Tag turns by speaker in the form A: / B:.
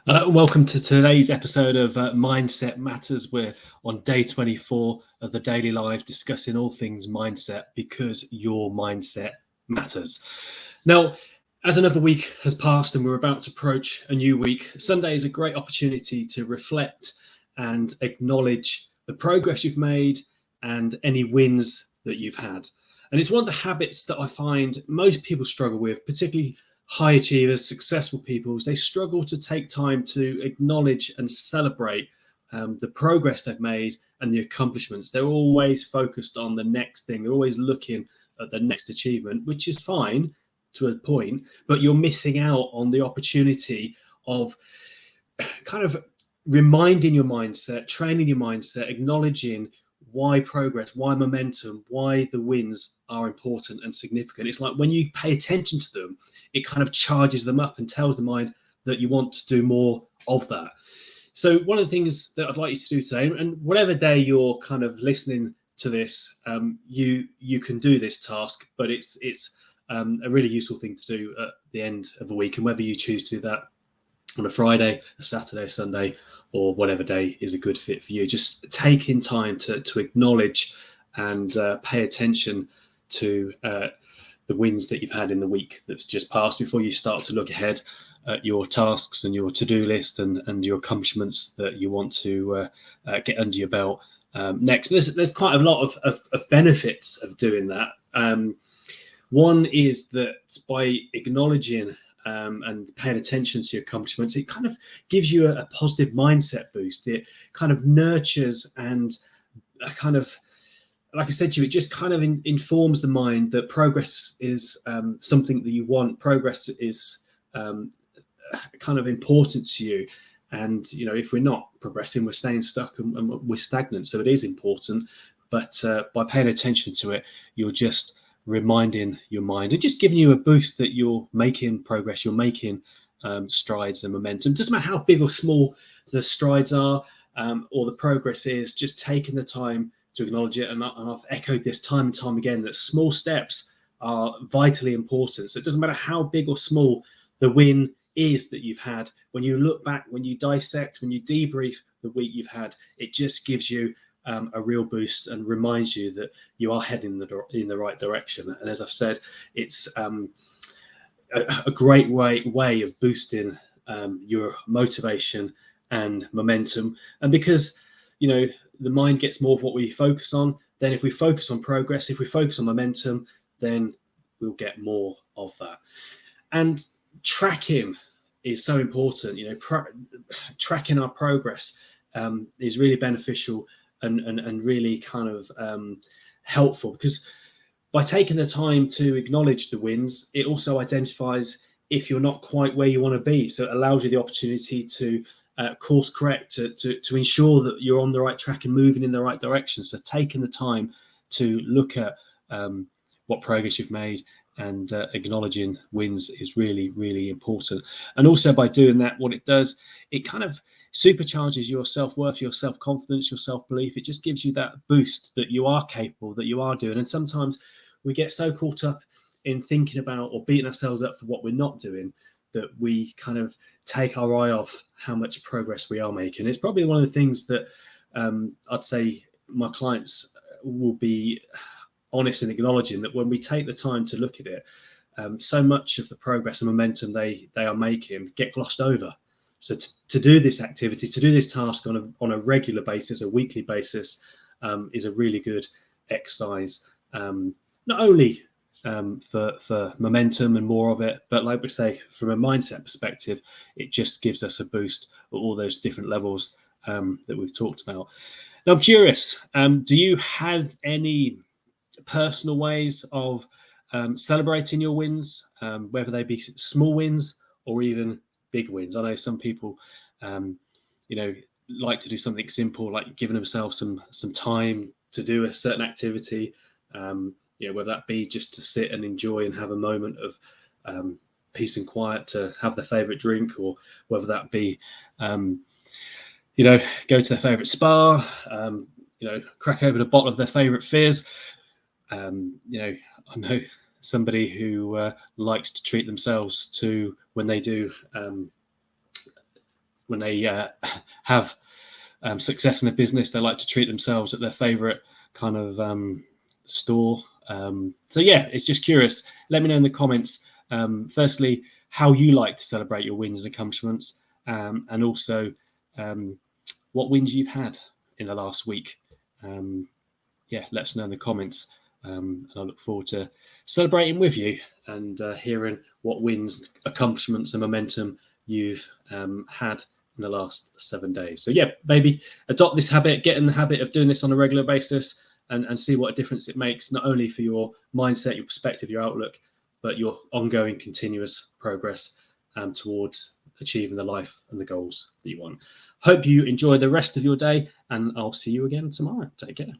A: Welcome to today's episode of Mindset Matters. We're on day 24 of the Daily Live discussing all things mindset because your mindset matters. Now, as another week has passed and we're about to approach a new week, Sunday is a great opportunity to reflect and acknowledge the progress you've made and any wins that you've had. And it's one of the habits that I find most people struggle with, particularly high achievers, successful people. They struggle to take time to acknowledge and celebrate the progress they've made and the accomplishments. They're always focused on the next thing. They're always looking at the next achievement, which is fine to a point, but you're missing out on the opportunity of kind of reminding your mindset, training your mindset, acknowledging why progress, why momentum, why the wins are important and significant. It's like when you pay attention to them, it kind of charges them up and tells the mind that you want to do more of that. So one of the things that I'd like you to do today, and whatever day you're kind of listening to this, you can do this task, but it's a really useful thing to do at the end of a week, and whether you choose to do that on a Friday, a Saturday, a Sunday, or whatever day is a good fit for you. Just taking time to acknowledge and pay attention to the wins that you've had in the week that's just passed before you start to look ahead at your tasks and your to-do list and your accomplishments that you want to get under your belt next. But there's quite a lot of benefits of doing that. One is that by acknowledging and paying attention to your accomplishments, it kind of gives you a positive mindset boost. It kind of nurtures and kind of, like I said to you, it just kind of informs the mind that progress is something that you want. Progress is kind of important to you. And, you know, if we're not progressing, we're staying stuck and we're stagnant. So it is important. But by paying attention to it, you're just reminding your mind and just giving you a boost that you're making progress, you're making strides and momentum. Doesn't matter how big or small the strides are or the progress is, just taking the time to acknowledge it. And I've echoed this time and time again, that small steps are vitally important. So it doesn't matter how big or small the win is that you've had. When you look back, when you dissect, when you debrief the week you've had, it just gives you a real boost and reminds you that you are heading in the right direction. And as I've said, it's a great way of boosting your motivation and momentum. And because, you know, the mind gets more of what we focus on, then if we focus on progress, if we focus on momentum, then we'll get more of that. And tracking is so important. You know, tracking our progress is really beneficial and really kind of helpful, because by taking the time to acknowledge the wins, it also identifies if you're not quite where you want to be. So it allows you the opportunity to course correct, to ensure that you're on the right track and moving in the right direction. So taking the time to look at what progress you've made and acknowledging wins is really, really important. And also by doing that, what it does, it kind of supercharges your self-worth, your self-confidence, your self-belief. It just gives you that boost that you are capable, that you are doing. And sometimes we get so caught up in thinking about or beating ourselves up for what we're not doing that we kind of take our eye off how much progress we are making. It's probably one of the things that I'd say my clients will be honest in acknowledging, that when we take the time to look at it, so much of the progress and momentum they are making get glossed over. So to do this activity, to do this task on a regular basis, a weekly basis, is a really good exercise, not only for momentum and more of it, but like we say, from a mindset perspective, it just gives us a boost at all those different levels that we've talked about. Now, I'm curious, do you have any personal ways of celebrating your wins, whether they be small wins or even big wins? I know some people, you know, like to do something simple, like giving themselves some time to do a certain activity. You know, whether that be just to sit and enjoy and have a moment of peace and quiet, to have their favorite drink, or whether that be, you know, go to their favorite spa, you know, crack open a bottle of their favorite fizz. You know, I know somebody who likes to treat themselves to when they do when they have success in a business, they like to treat themselves at their favorite kind of store. So yeah, it's just curious. Let me know in the comments, firstly, how you like to celebrate your wins and accomplishments, and also what wins you've had in the last week. Yeah, let us know in the comments, and I look forward to celebrating with you and hearing what wins, accomplishments, and momentum you've had in the last 7 days. So yeah, maybe adopt this habit, get in the habit of doing this on a regular basis, and see what a difference it makes, not only for your mindset, your perspective, your outlook, but your ongoing continuous progress towards achieving the life and the goals that you want. Hope you enjoy the rest of your day, and I'll see you again tomorrow. Take care.